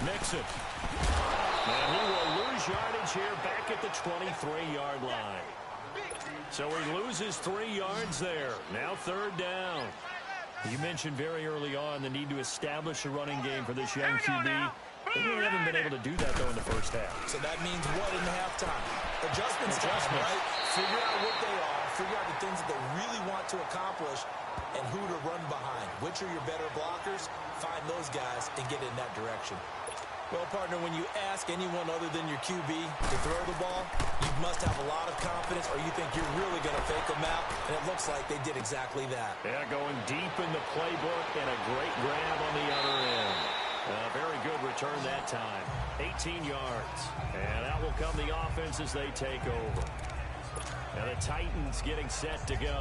Mixon. And he will lose yardage here back at the 23-yard line. So he loses 3 yards there. Now third down. You mentioned very early on the need to establish a running game for this young QB. They really haven't been able to do that, though, in the first half. So that means what in the halftime? Adjustments, right? Figure out what they are. Figure out the things that they really want to accomplish and who to run behind. Which are your better blockers? Find those guys and get in that direction. Well, partner, when you ask anyone other than your QB to throw the ball, you must have a lot of confidence or you think you're really going to fake them out, and it looks like they did exactly that. Yeah, going deep in the playbook and a great grab on the other end. Very good return that time. 18 yards. And out will come the offense as they take over. Now the Titans getting set to go.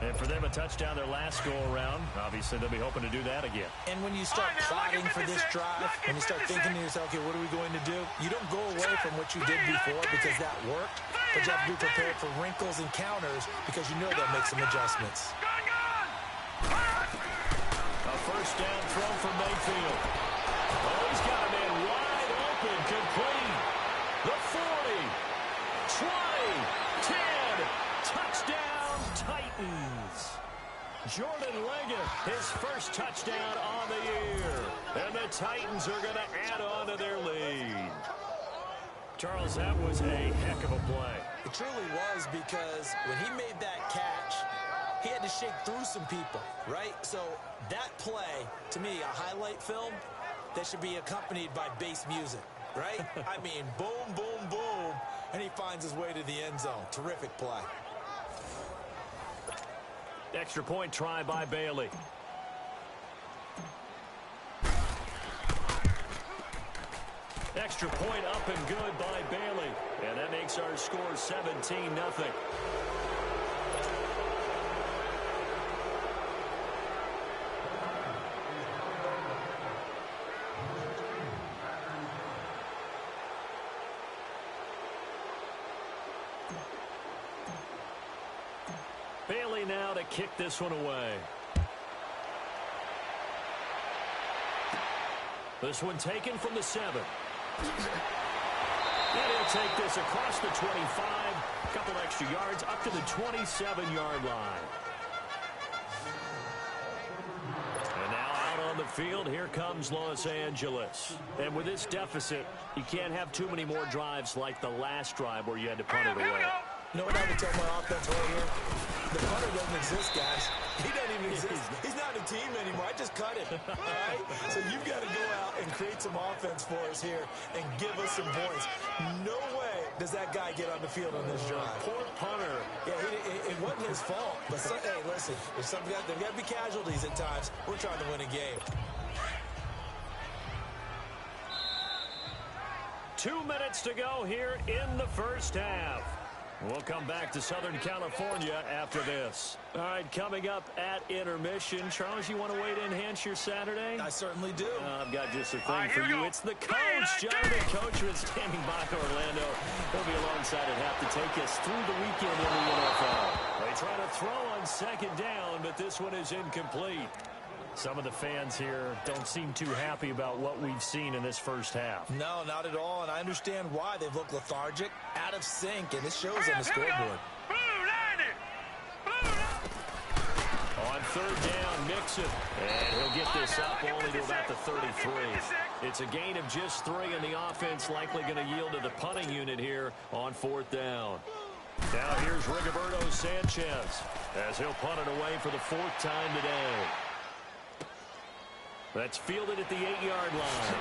And for them, a touchdown their last go-around. Obviously, they'll be hoping to do that again. And when you start plotting for this drive, when you start thinking to yourself, okay, what are we going to do? You don't go away from what you did before because that worked. But you have to be prepared for wrinkles and counters because you know they'll make some adjustments. A first down throw for Mayfield. Oh, he's got a man wide open, complete. The 40, 20, 10. Touchdown, Titans. Jordan Leggett, his first touchdown on the year. And the Titans are going to add on to their lead. Charles, that was a heck of a play. It truly was because when he made that catch, he had to shake through some people, right? So that play, to me, a highlight film that should be accompanied by bass music, right? I mean, boom, boom, boom, and he finds his way to the end zone. Terrific play. Extra point try by Bailey. Extra point up and good by Bailey. And that makes our score 17-0. Bailey now to kick this one away. This one taken from the 7. And he'll take this across the 25. A couple extra yards up to the 27-yard line. And now out on the field, here comes Los Angeles. And with this deficit, you can't have too many more drives like the last drive where you had to punt it away. You know what I would tell my offense right here? The punter doesn't exist, guys. He doesn't even exist. He's not a team anymore. I just cut him. All right? So you've got to go out and create some offense for us here and give us some points. No way does that guy get on the field on this drive. Poor punter. Yeah, it wasn't his fault. But, hey, listen, there's got to be casualties at times. We're trying to win a game. 2 minutes to go here in the first half. We'll come back to Southern California after this. All right, coming up at intermission. Charles, you want to wait to enhance your Saturday? I certainly do. I've got just a thing for you. It's the coach, Jonathan Coachman, standing by Orlando. He'll be alongside at half to take us through the weekend in the NFL. They try to throw on second down, but this one is incomplete. Some of the fans here don't seem too happy about what we've seen in this first half. No, not at all, and I understand why. They've looked lethargic, out of sync, and this shows on the scoreboard. On third down, Mixon. And he'll get this up only to about the 33. It's a gain of just 3, and the offense likely going to yield to the punting unit here on fourth down. Now here's Rigoberto Sanchez as he'll punt it away for the 4th time today. That's fielded at the 8-yard line.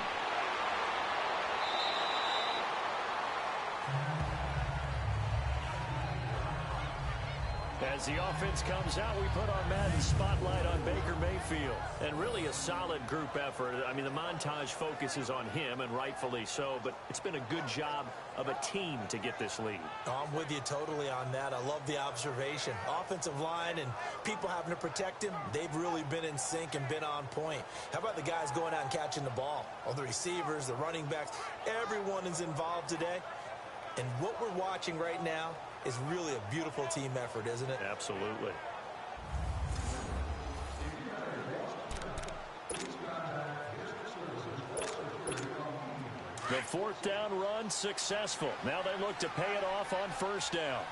As the offense comes out, we put our Madden spotlight on Baker Mayfield. And really a solid group effort. I mean, the montage focuses on him, and rightfully so, but it's been a good job of a team to get this lead. I'm with you totally on that. I love the observation. Offensive line and people having to protect him, they've really been in sync and been on point. How about the guys going out and catching the ball? All the receivers, the running backs, everyone is involved today. And what we're watching right now is really a beautiful team effort, isn't it? Absolutely. fourth down run successful. Now they look to pay it off on first down.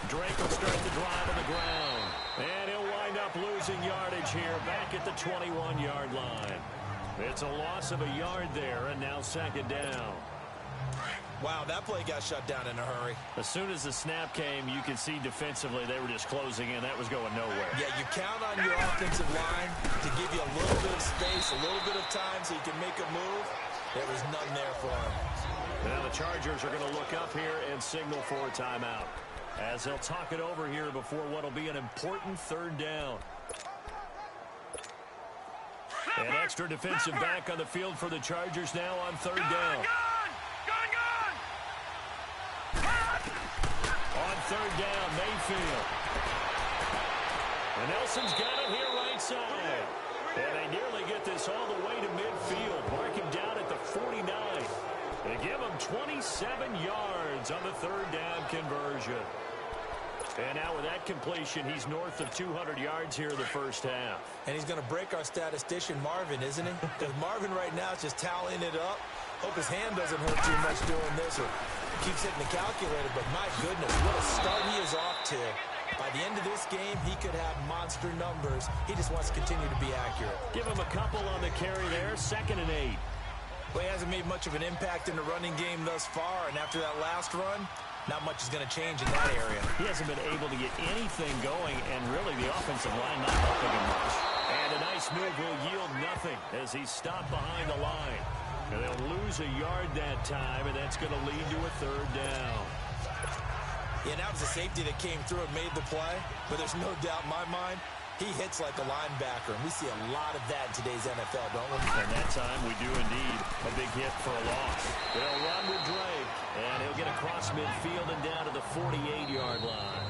Drake will start the drive on the ground. And he'll wind up losing yardage here back at the 21-yard line. It's a loss of a yard there, and now second down. Wow, that play got shut down in a hurry. As soon as the snap came, you could see defensively they were just closing in. That was going nowhere. Yeah, you count on your offensive line to give you a little bit of space, a little bit of time so you can make a move. There was none there for him. Now the Chargers are going to look up here and signal for a timeout, as they'll talk it over here before what will be an important third down. An extra defensive back on the field for the Chargers now on third down. On third down, Mayfield. And Nelson's got it here right side. And they nearly get this all the way to midfield. Mark him down at the 49. They give him 27 yards on the third down conversion. And now with that completion, he's north of 200 yards here in the first half. And he's going to break our statistician, Marvin, isn't he? Because Marvin right now is just tallying it up. Hope his hand doesn't hurt too much doing this or keeps hitting the calculator. But my goodness, what a start he is off to. By the end of this game, he could have monster numbers. He just wants to continue to be accurate. Give him a couple on the carry there, 2nd and 8. Well, he hasn't made much of an impact in the running game thus far. And after that last run, not much is going to change in that area. He hasn't been able to get anything going, and really the offensive line not helping him much. And a nice move will yield nothing as he's stopped behind the line. And they'll lose a yard that time, and that's going to lead to a third down. Yeah, that was a safety that came through and made the play, but there's no doubt in my mind, he hits like a linebacker, and we see a lot of that in today's NFL, don't we? And that time we do indeed a big hit for a loss. They'll run with Drake, and he'll get across midfield and down to the 48-yard line.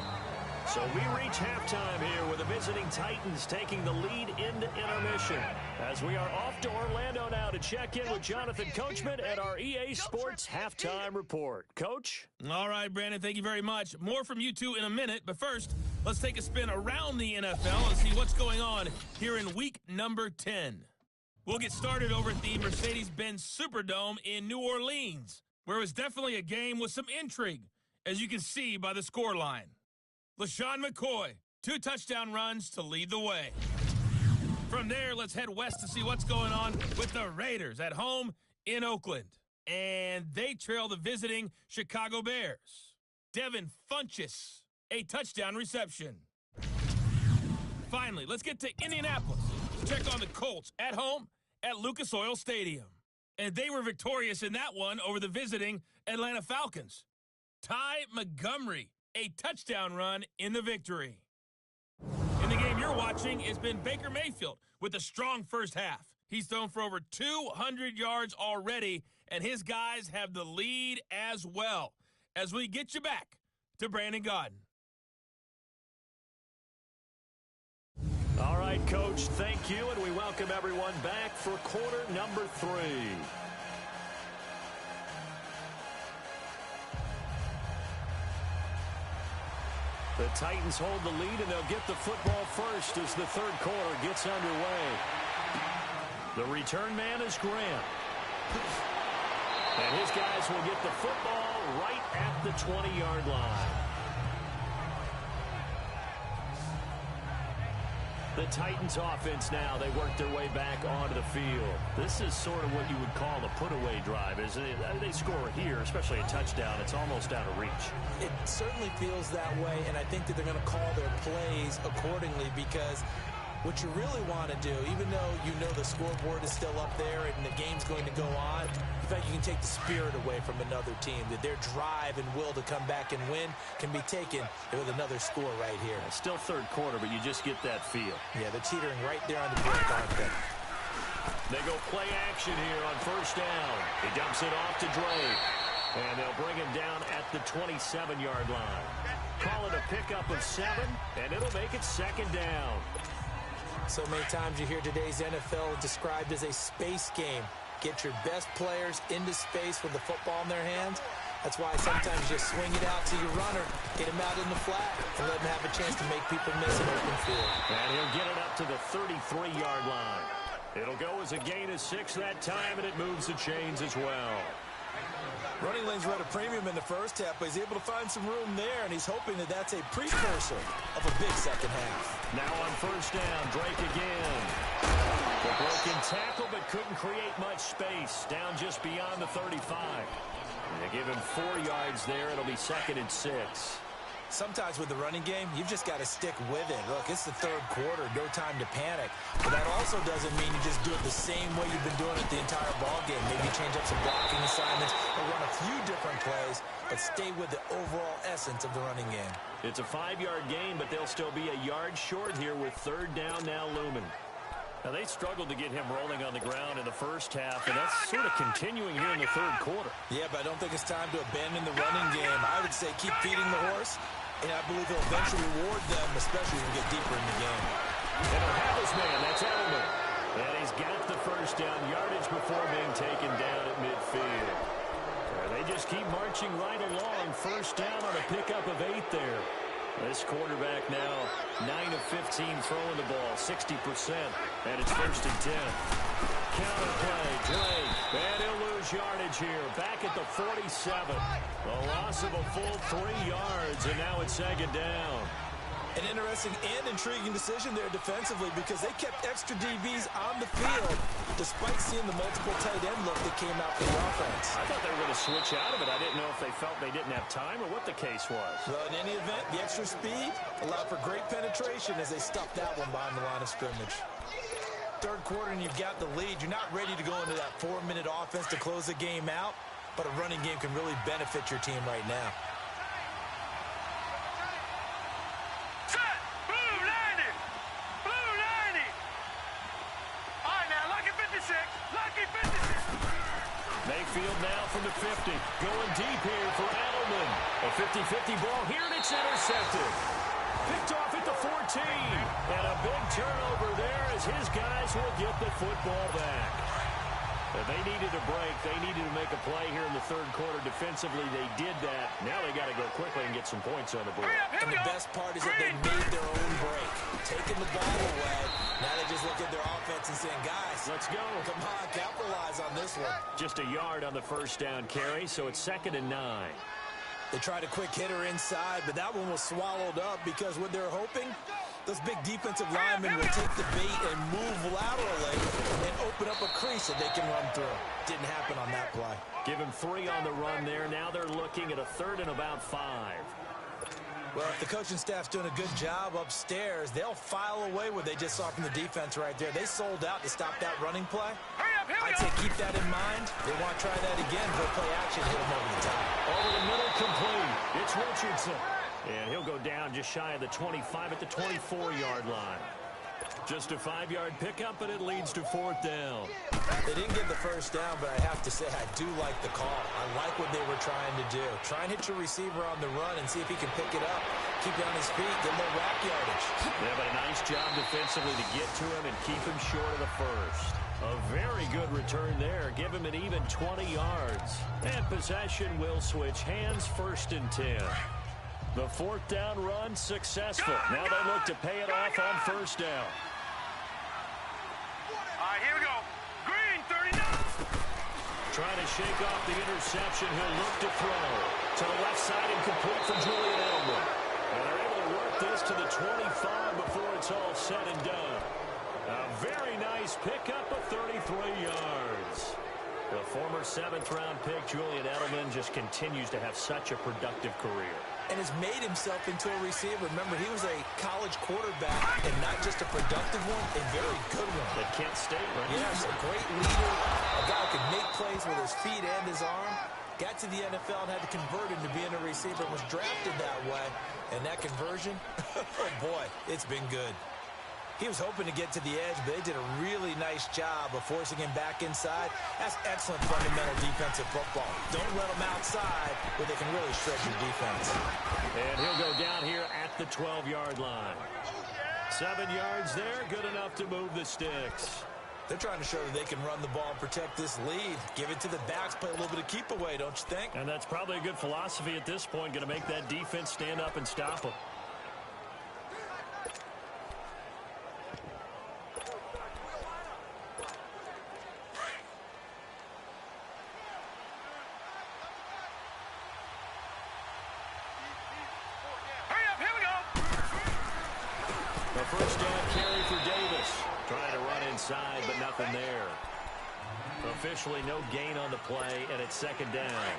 So we reach halftime here with the visiting Titans taking the lead into intermission, as we are off to Orlando now to check in with Jonathan Coachman at our EA Sports Halftime Report. Coach? All right, Brandon, thank you very much. More from you two in a minute, but first, let's take a spin around the NFL and see what's going on here in week number 10. We'll get started over at the Mercedes-Benz Superdome in New Orleans, where it was definitely a game with some intrigue, as you can see by the scoreline. LaShawn McCoy, 2 touchdown runs to lead the way. From there, let's head west to see what's going on with the Raiders at home in Oakland. And they trail the visiting Chicago Bears. Devin Funchess, a touchdown reception. Finally, let's get to Indianapolis to check on the Colts at home at Lucas Oil Stadium. And they were victorious in that one over the visiting Atlanta Falcons. Ty Montgomery, a touchdown run in the victory. In the game you're watching, it's been Baker Mayfield with a strong first half. He's thrown for over 200 yards already, and his guys have the lead as well. As we get you back to Brandon Gaudin. All right, Coach, thank you, and we welcome everyone back for quarter number 3. The Titans hold the lead, and they'll get the football first as the third quarter gets underway. The return man is Grant. And his guys will get the football right at the 20-yard line. The Titans offense now, they work their way back onto the field. This is sort of what you would call a put-away drive, isn't it? They score here, especially a touchdown. It's almost out of reach. It certainly feels that way, and I think that they're going to call their plays accordingly, because what you really want to do, even though you know the scoreboard is still up there and the game's going to go on, in fact, you can take the spirit away from another team, that their drive and will to come back and win can be taken with another score right here. It's still third quarter, but you just get that feel. Yeah, they're teetering right there on the brink, aren't they? They go play action here on first down. He dumps it off to Drake, and they'll bring him down at the 27-yard line. Call it a pickup of 7, and it'll make it second down. So many times you hear today's NFL described as a space game. Get your best players into space with the football in their hands, That's why sometimes you just swing it out to your runner, get him out in the flat, and let him have a chance to make people miss an open field. And he'll get it up to the 33-yard line. It'll go as a gain of 6 that time, and it moves the chains as well. Running lanes were at a premium in the first half, but he's able to find some room there, and he's hoping that that's a precursor of a big second half. Now on first down, Drake again. The broken tackle, but couldn't create much space. Down just beyond the 35. They give him 4 yards there. It'll be 2nd and 6. Sometimes with the running game, you've just got to stick with it. Look, it's the third quarter, no time to panic. But that also doesn't mean you just do it the same way you've been doing it the entire ball game. Maybe change up some blocking assignments or run a few different plays, but stay with the overall essence of the running game. It's a 5-yard gain, but they'll still be a yard short here with third down now looming. Now, they struggled to get him rolling on the ground in the first half, and that's sort of continuing here in the third quarter. Yeah, but I don't think it's time to abandon the running game. I would say keep feeding the horse, and I believe he'll eventually reward them, especially as we get deeper in the game. And he'll have his man. That's Edelman. And he's got the first down yardage before being taken down at midfield. They just keep marching right along. First down on a pickup of 8 there. This quarterback now 9 of 15 throwing the ball, 60%, and it's 1st and 10. Counter play, Drake, and he'll lose yardage here. Back at the 47. A loss of a full 3 yards, and now it's 2nd down. An interesting and intriguing decision there defensively because they kept extra DBs on the field despite seeing the multiple tight end look that came out for the offense. I thought they were going to switch out of it. I didn't know if they felt they didn't have time or what the case was. Well, in any event, the extra speed allowed for great penetration as they stuffed that one behind the line of scrimmage. Third quarter and you've got the lead. You're not ready to go into that 4-minute offense to close the game out, but a running game can really benefit your team right now. Mayfield now from the 50. Going deep here for Edelman. A 50-50 ball here, and it's intercepted. Picked off at the 14. And a big turnover there as his guys will get the football back. But they needed a break. They needed to make a play here in the third quarter. Defensively, they did that. Now they got to go quickly and get some points on the board. And the best part is that they made their own break. Taking the ball away. Now they just look at their offense and saying, guys, let's go. Come on, capitalize on this one. Just a yard on the first down carry, so it's 2nd and 9. They tried a quick hitter inside, but that one was swallowed up because what they're hoping, those big defensive linemen will take the bait and move laterally and open up a crease that they can run through. Didn't happen on that play. Give him 3 on the run there. Now they're looking at a 3rd and about 5. Well, if the coaching staff's doing a good job upstairs, they'll file away what they just saw from the defense right there. They sold out to stop that running play. I'd say keep that in mind. They want to try that again for play action, hit them over the top. Over the middle, complete. It's Richardson. And he'll go down just shy of the 25 at the 24-yard line. Just a 5-yard pickup, but it leads to 4th down. They didn't get the first down, but I have to say I do like the call. I like what they were trying to do. Try and hit your receiver on the run and see if he can pick it up. Keep it on his feet, get a little rack yardage. Yeah, but a nice job defensively to get to him and keep him short of the first. A very good return there. Give him an even 20 yards. And possession will switch hands, 1st and 10. The 4th down run successful. Now they look to pay it off on first down. All right, here we go. Green, 39. Trying to shake off the interception. He'll look to throw. To the left side and complete for Julian Edelman. And they're able to work this to the 25 before it's all said and done. A very nice pickup of 33 yards. The former 7th-round pick, Julian Edelman, just continues to have such a productive career. And has made himself into a receiver. Remember, he was a college quarterback, and not just a productive one, a very good one. At Kent State, right? Yes, a great leader, a guy who could make plays with his feet and his arm. Got to the NFL and had to convert into being a receiver, was drafted that way. And that conversion, oh boy, it's been good. He was hoping to get to the edge, but they did a really nice job of forcing him back inside. That's excellent fundamental defensive football. Don't let them outside where they can really stretch your defense. And he'll go down here at the 12-yard line. 7 yards there, good enough to move the sticks. They're trying to show that they can run the ball and protect this lead. Give it to the backs, play a little bit of keep away, don't you think? And that's probably a good philosophy at this point, going to make that defense stand up and stop them. The first down carry for Davis. Trying to run inside, but nothing there. Officially no gain on the play, and it's second down.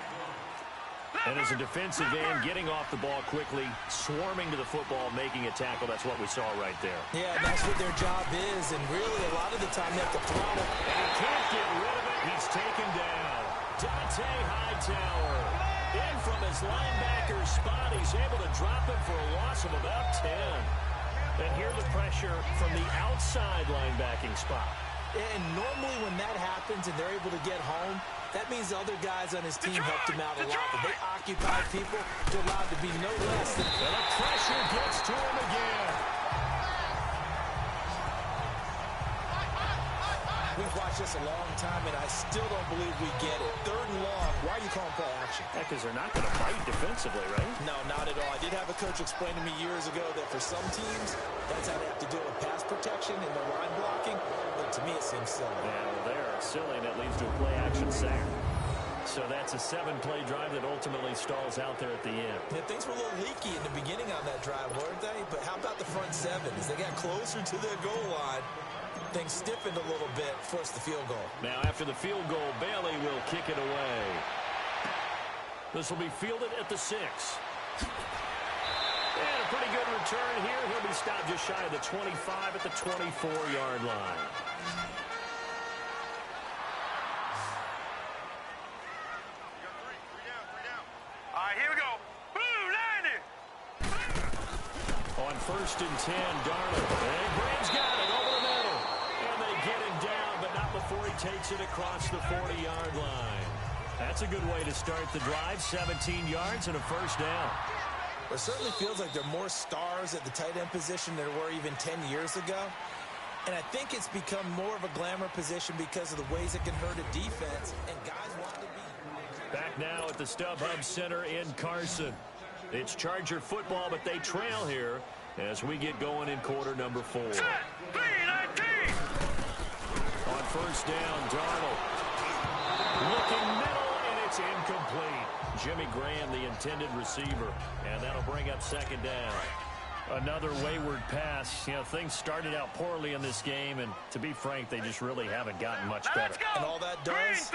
And as a defensive end, getting off the ball quickly, swarming to the football, making a tackle, that's what we saw right there. Yeah, that's what their job is, and really a lot of the time they have to throttle. And he can't get rid of it. He's taken down. Dante Hightower. In from his linebacker spot, he's able to drop him for a loss of about 10. And here the pressure from the outside linebacking spot. And normally when that happens and they're able to get home, that means the other guys on his team helped him out a lot. But they occupy people, they're allowed to be no less than... And the pressure gets to him again. We've watched this a long time, and I still don't believe we get it. Third and long, why are you calling play action? Yeah, because they're not going to fight defensively, right? No, not at all. I did have a coach explain to me years ago that for some teams, that's how they have to deal with pass protection and their line blocking. But to me, it seems silly. Yeah, well, they are silly, and it leads to a play-action sack. So that's a 7-play drive that ultimately stalls out there at the end. Yeah, things were a little leaky in the beginning on that drive, weren't they? But how about the front seven? As they got closer to their goal line, things stiffened a little bit, forced the field goal. Now, after the field goal, Bailey will kick it away. This will be fielded at the 6. And a pretty good return here. He'll be stopped just shy of the 25 at the 24-yard line. All right, here we go. Blue, 90. On 1st and 10, Darnold. And Braves got it over the middle. And they get him down, but not before he takes it across the 40-yard line. That's a good way to start the drive. 17 yards and a first down. It certainly feels like there are more stars at the tight end position than there were even 10 years ago. And I think it's become more of a glamour position because of the ways it can hurt a defense. And guys want to be. Back now at the StubHub Center in Carson. It's Charger football, but they trail here as we get going in quarter number 4. Set, 3-19. On 1st down, Darnold. Looking middle, and it's incomplete. Jimmy Graham, the intended receiver, and that'll bring up 2nd down. Another wayward pass. You know, things started out poorly in this game, and to be frank, they just really haven't gotten much better. And all that does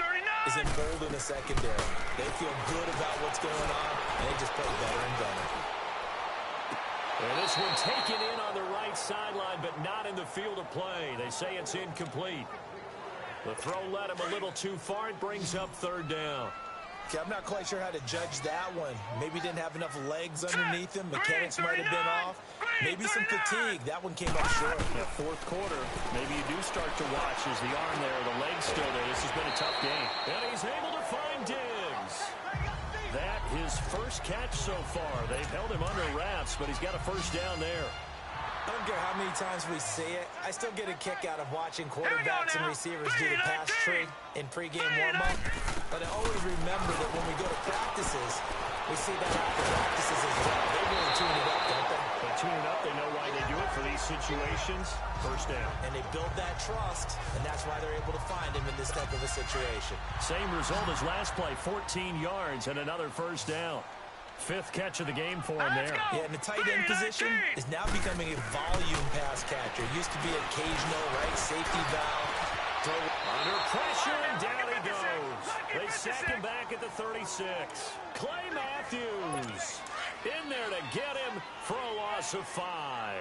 is embolden the secondary. They feel good about what's going on, and they just play better and better. And this one taken in on the right sideline, but not in the field of play. They say it's incomplete. The throw led him a little too far. It brings up 3rd down. Okay, I'm not quite sure how to judge that one. Maybe didn't have enough legs underneath him. Mechanics might have been off. Maybe some fatigue. That one came up short. Yeah, 4th quarter, maybe you do start to watch as the arm there, the leg's still there. This has been a tough game. And he's able to find Diggs. That his first catch so far. They've held him under wraps, but he's got a first down there. I don't care how many times we see it. I still get a kick out of watching quarterbacks and receivers do the pass tree in pregame warm-up. But I always remember that when we go to practices, we see that after practices as well. They really tune it up, don't they? They tune it up. They know why they do it for these situations. First down. And they build that trust, and that's why they're able to find him in this type of a situation. Same result as last play, 14 yards and another first down. 5th catch of the game for him there. Yeah, and the tight end position is now becoming a volume pass catcher. It used to be occasional, right, safety valve. Under pressure, and down he goes. They sack him back at the 36. Clay Matthews in there to get him for a loss of 5.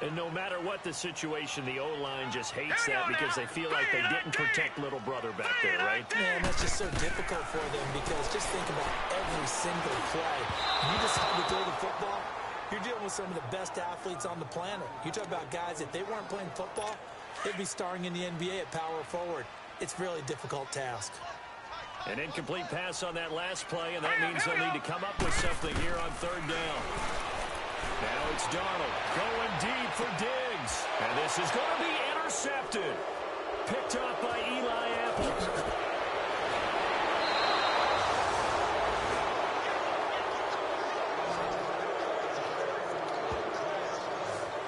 And no matter what the situation, the O-line just hates that because they feel like they didn't protect little brother back there, right? Man, that's just so difficult for them because just think about every single play. You decide to throw the football, you're dealing with some of the best athletes on the planet. You talk about guys, if they weren't playing football, they'd be starring in the NBA at power forward. It's a really difficult task. An incomplete pass on that last play, and that means they'll need to come up with something here on 3rd down. Now it's Darnold going deep for Diggs. And this is going to be intercepted. picked off by Eli Apple.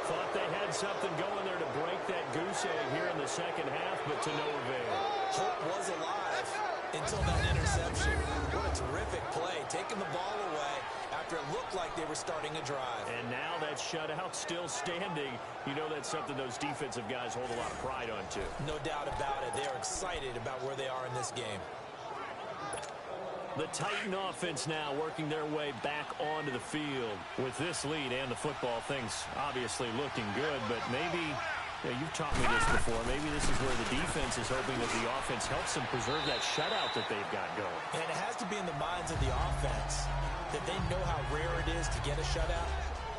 Thought they had something going there to break that goose egg here in the second half, but to no avail. Hope was alive until that interception. What a terrific play, taking the ball away after it looked like they were starting a drive. And now that shutout still standing. You know that's something those defensive guys hold a lot of pride on, too. No doubt about it. They're excited about where they are in this game. The Titan offense now working their way back onto the field. With this lead and the football, things obviously looking good, but maybe, you've taught me this before, maybe this is where the defense is hoping that the offense helps them preserve that shutout that they've got going. And it has to be in the minds of the offense that they know how rare it is to get a shutout.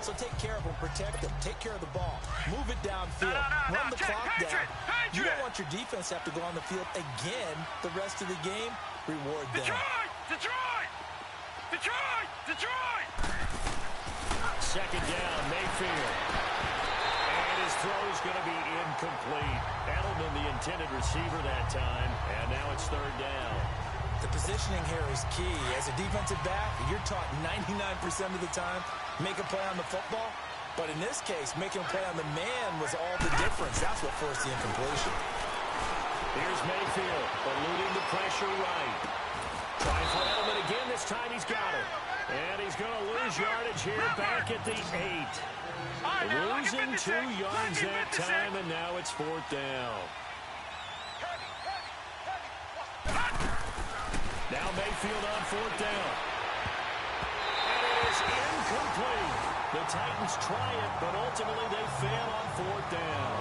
So take care of them, protect them, take care of the ball, move it downfield, run the clock down. You don't want your defense to have to go on the field again the rest of the game. Reward them. Detroit! Detroit! Detroit! Second down, Mayfield. And his throw is going to be incomplete. Edelman, the intended receiver that time, and now it's third down. The positioning here is key. As a defensive back, you're taught 99% of the time, make a play on the football. But in this case, making a play on the man was all the difference. That's what forced the incompletion. Here's Mayfield, eluding the pressure right. Trying for Edelman again. This time he's got it. And he's going to lose yardage here back at the 8. Losing 2 yards that time, and now it's fourth down. Now Mayfield on fourth down. And it is incomplete. The Titans try it, but ultimately they fail on fourth down.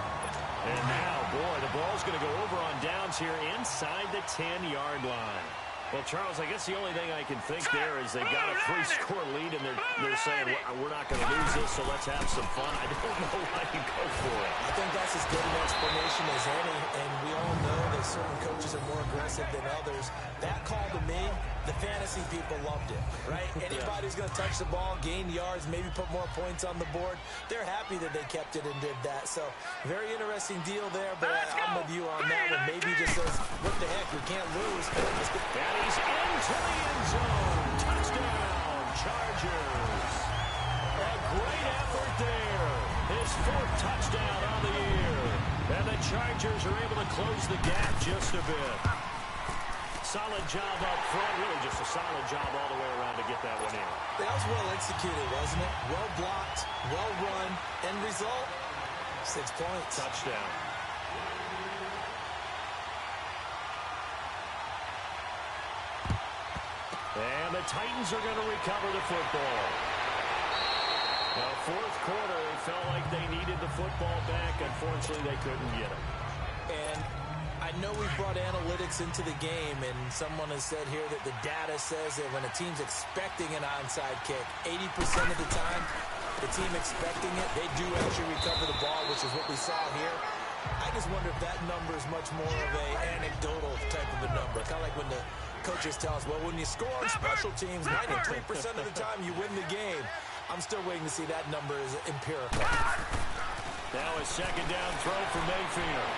And now, boy, the ball's going to go over on downs here inside the 10-yard line. Well, Charles, I guess the only thing I can think there is they've got a 3-score lead, and they're saying, we're not going to lose this, so let's have some fun. I don't know why you go for it. I think that's as good an explanation as any, and we all know that certain coaches are more aggressive than others. That call to me, the fantasy people loved it, right? Anybody who's going to touch the ball, gain yards, maybe put more points on the board, they're happy that they kept it and did that. So, very interesting deal there, but I'm with you on that one. Maybe just says, what the heck, we can't lose. And he's into the end zone. Touchdown, Chargers. A great effort there. His 4th touchdown on the year. And the Chargers are able to close the gap just a bit. Solid job up front. Really just a solid job all the way around to get that one in. That was well executed, wasn't it? Well blocked, well run. End result, 6 points. Touchdown. And the Titans are going to recover the football. Now, 4th quarter, it felt like they needed the football back. Unfortunately, they couldn't get it. And I know we brought analytics into the game, and someone has said here that the data says that when a team's expecting an onside kick, 80% of the time, the team expecting it, they do actually recover the ball, which is what we saw here. I just wonder if that number is much more of a anecdotal type of a number. Kind of like when the coaches tell us, well, when you score on special teams, 93% of the time you win the game. I'm still waiting to see that number is empirical. Now a second down throw for Mayfield.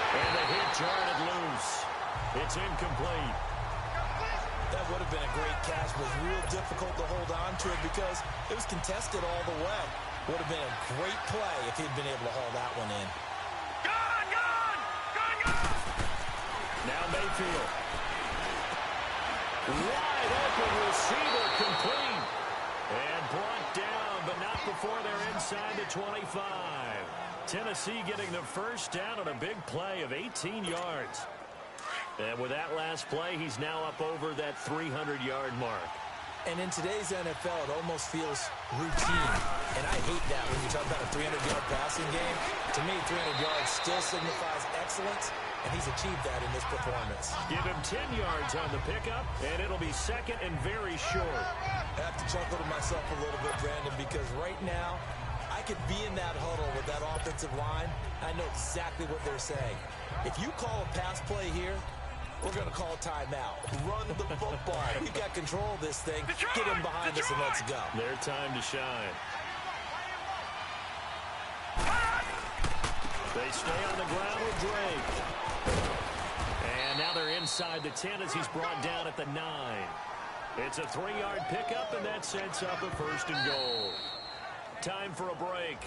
And the hit jarred it loose. It's incomplete. That would have been a great catch, but it was real difficult to hold on to it because it was contested all the way. Would have been a great play if he'd been able to haul that one in. Now Mayfield. Wide open receiver complete. And brought down, but not before they're inside the 25. Tennessee getting the first down on a big play of 18 yards. And with that last play, he's now up over that 300-yard mark. And in today's NFL, it almost feels routine. And I hate that when you talk about a 300-yard passing game. To me, 300 yards still signifies excellence, and he's achieved that in this performance. Give him 10 yards on the pickup, and it'll be second and very short. I have to chuckle to myself a little bit, Brandon, because right now, I could be in that huddle with that offensive line. I know exactly what they're saying. If you call a pass play here, we're going to call a timeout. Run the football. We've got control of this thing. Get him behind us and let's go. Their time to shine. They stay on the ground with Drake. And now they're inside the 10 as he's brought down at the 9. It's a 3-yard pickup, and that sets up a 1st and goal. Time for a break.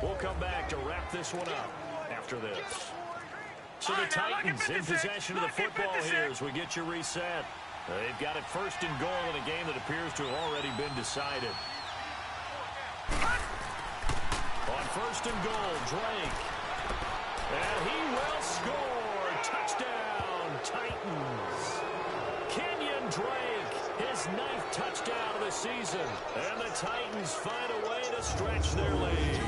We'll come back to wrap this one up after this. So the Titans in possession of the football here as we get you reset. They've got it 1st and goal in a game that appears to have already been decided. On 1st and goal, Drake. And he will score. Touchdown, Titans. Kenyon Drake, his 9th touchdown of the season. And the Titans find a way to stretch their lead.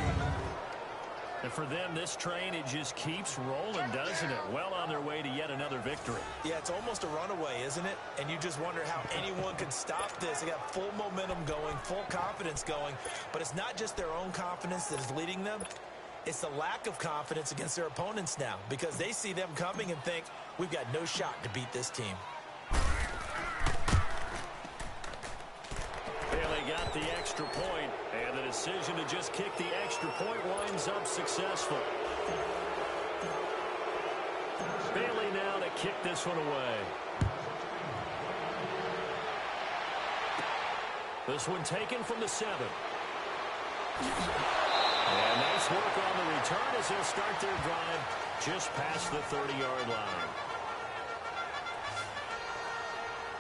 And for them, this train, it just keeps rolling, doesn't it? Well on their way to yet another victory. Yeah, it's almost a runaway, isn't it? And you just wonder how anyone can stop this. They got full momentum going, full confidence going. But it's not just their own confidence that is leading them. It's the lack of confidence against their opponents now because they see them coming and think, we've got no shot to beat this team. Bailey got the extra point, and the decision to just kick the extra point winds up successful. Bailey now to kick this one away. This one taken from the 7. And nice work on the return as they'll start their drive just past the 30-yard line.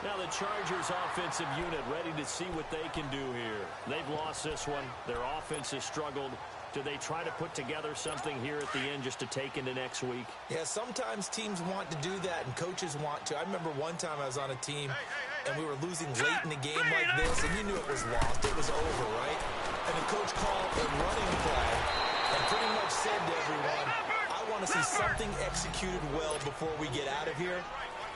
Now the Chargers offensive unit ready to see what they can do here. They've lost this one. Their offense has struggled. Do they try to put together something here at the end just to take into next week? Yeah, sometimes teams want to do that and coaches want to. I remember one time I was on a team and we were losing late in the game like this and you knew it was lost. It was over, right? And the coach called a running play and pretty much said to everyone, I want to see something executed well before we get out of here.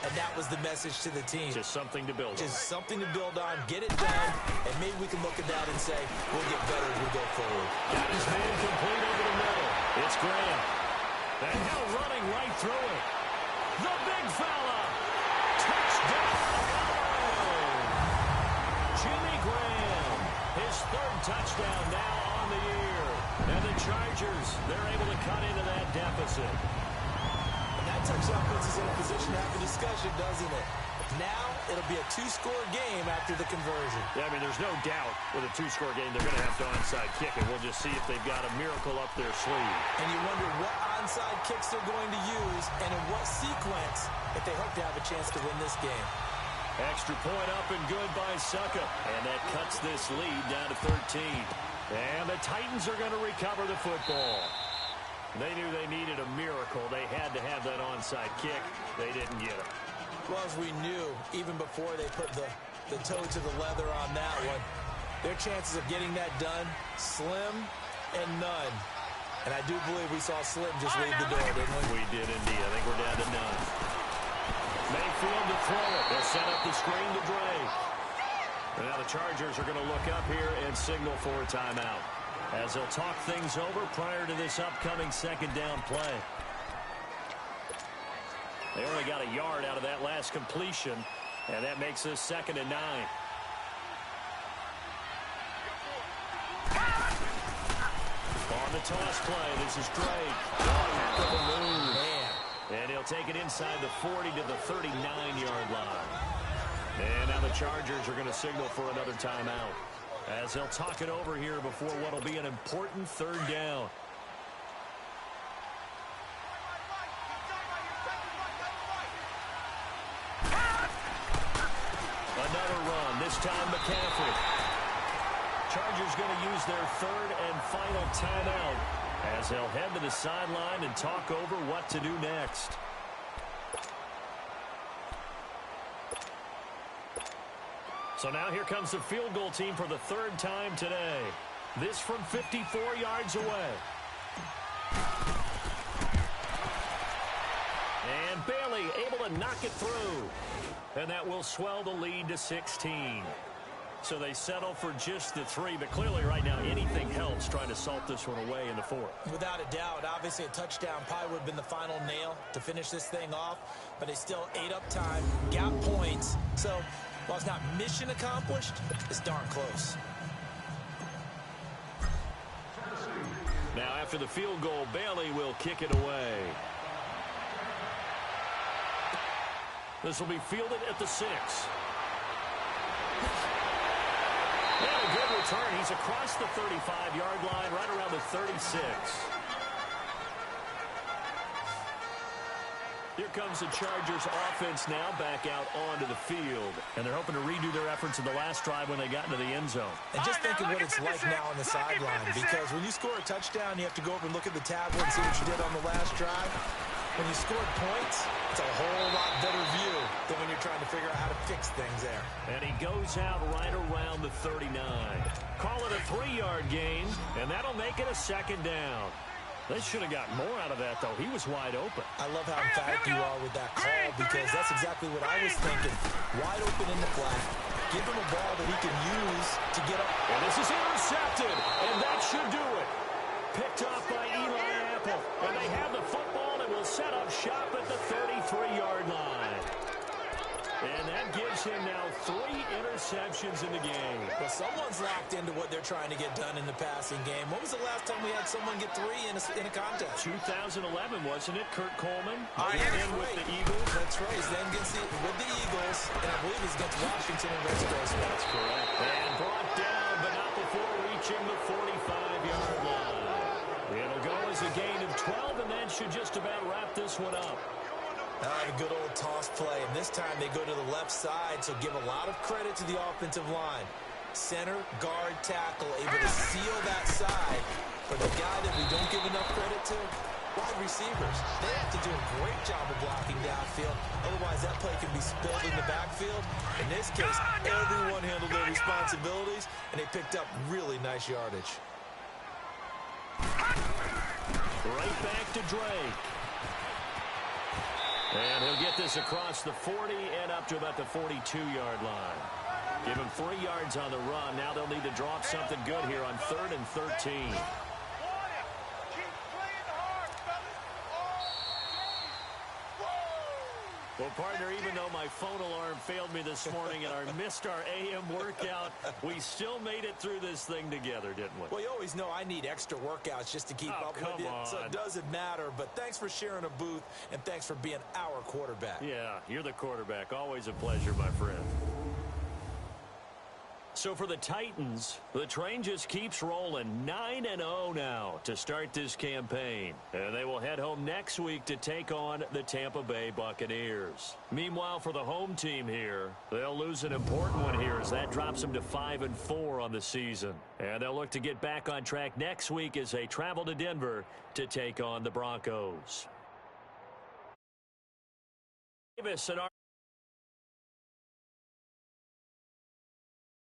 And that was the message to the team. Just something to build on. Just something to build on, get it done, and maybe we can look at that and say, we'll get better as we go forward. Got his man complete over the middle. It's Graham. And now running right through it. The big fella. Touchdown. Jimmy Graham. His 3rd touchdown now on the year. And the Chargers, they're able to cut into that deficit. That touchdown puts us in a position to have a discussion, doesn't it? Now, it'll be a 2-score game after the conversion. Yeah, I mean, there's no doubt with a 2-score game, they're going to have to onside kick it. We'll just see if they've got a miracle up their sleeve. And you wonder what onside kicks they're going to use and in what sequence if they hope to have a chance to win this game. Extra point up and good by Succop. And that cuts this lead down to 13. And the Titans are going to recover the football. They knew they needed a miracle. They had to have that onside kick. They didn't get it. Well, as we knew, even before they put the toe to the leather on that one, their chances of getting that done, slim and none. And I do believe we saw Slim just leave the door, didn't we? We did indeed. I think we're down to none. Mayfield to throw it. They'll set up the screen to Drake. And now the Chargers are going to look up here and signal for a timeout, as they'll talk things over prior to this upcoming 2nd down play. They only got a yard out of that last completion, and that makes this 2nd and 9. On the toss play, this is Drake. Heck of a move. And he'll take it inside the 40 to the 39-yard line. And now the Chargers are going to signal for another timeout, as they'll talk it over here before what will be an important 3rd down. Another run, this time McCaffrey. Chargers going to use their 3rd and final timeout, as they'll head to the sideline and talk over what to do next. So now here comes the field goal team for the 3rd time today. This from 54 yards away. And Bailey able to knock it through. And that will swell the lead to 16. So they settle for just the 3, but clearly right now anything helps trying to salt this one away in the 4th. Without a doubt, obviously a touchdown probably would have been the final nail to finish this thing off, but they still ate up time, got points. So while it's not mission accomplished, it's darn close. Now, after the field goal, Bailey will kick it away. This will be fielded at the 6. And a good return. He's across the 35-yard line, right around the 36. Here comes the Chargers offense now back out onto the field. And they're hoping to redo their efforts in the last drive when they got into the end zone. And just think of what it's like now on the sideline, because when you score a touchdown, you have to go over and look at the tablet and see what you did on the last drive. When you scored points, it's a whole lot better view than when you're trying to figure out how to fix things there. And he goes out right around the 39. Call it a 3-yard gain, and that'll make it a second down. They should have gotten more out of that, though. He was wide open. I love how emphatic you are with that call, because that's exactly what I was thinking. Wide open in the flat. Give him a ball that he can use to get up. And this is intercepted, and that should do it. Picked off by Eli Apple. And they have the football and will set up shop at the 33-yard line. And that gives him now 3 interceptions in the game. Well, someone's locked into what they're trying to get done in the passing game. When was the last time we had someone get 3 in a contest? 2011, wasn't it? Kurt Coleman. And with the Eagles. That's right. He's then with the Eagles, and I believe it's against Washington and Redskins. That's correct. And brought down, but not before reaching the 45-yard line. It'll go as a gain of 12, and that should just about wrap this one up. A good old toss play, and this time they go to the left side, so give a lot of credit to the offensive line. Center, guard, tackle, able to seal that side. For the guy that we don't give enough credit to, wide receivers. They have to do a great job of blocking downfield. Otherwise, that play can be spilled in the backfield. In this case, everyone handled their responsibilities, and they picked up really nice yardage. Right back to Drake. And he'll get this across the 40 and up to about the 42-yard line. Give him 3 yards on the run. Now they'll need to drop something good here on 3rd and 13. Well, partner, even though my phone alarm failed me this morning and I missed our AM workout, we still made it through this thing together, didn't we? Well, you always know I need extra workouts just to keep up with you, so it doesn't matter. But thanks for sharing a booth, and thanks for being our quarterback. Yeah, you're the quarterback. Always a pleasure, my friend. So for the Titans, the train just keeps rolling. 9-0 now to start this campaign. And they will head home next week to take on the Tampa Bay Buccaneers. Meanwhile, for the home team here, they'll lose an important one here as that drops them to 5-4 on the season. And they'll look to get back on track next week as they travel to Denver to take on the Broncos. Davis and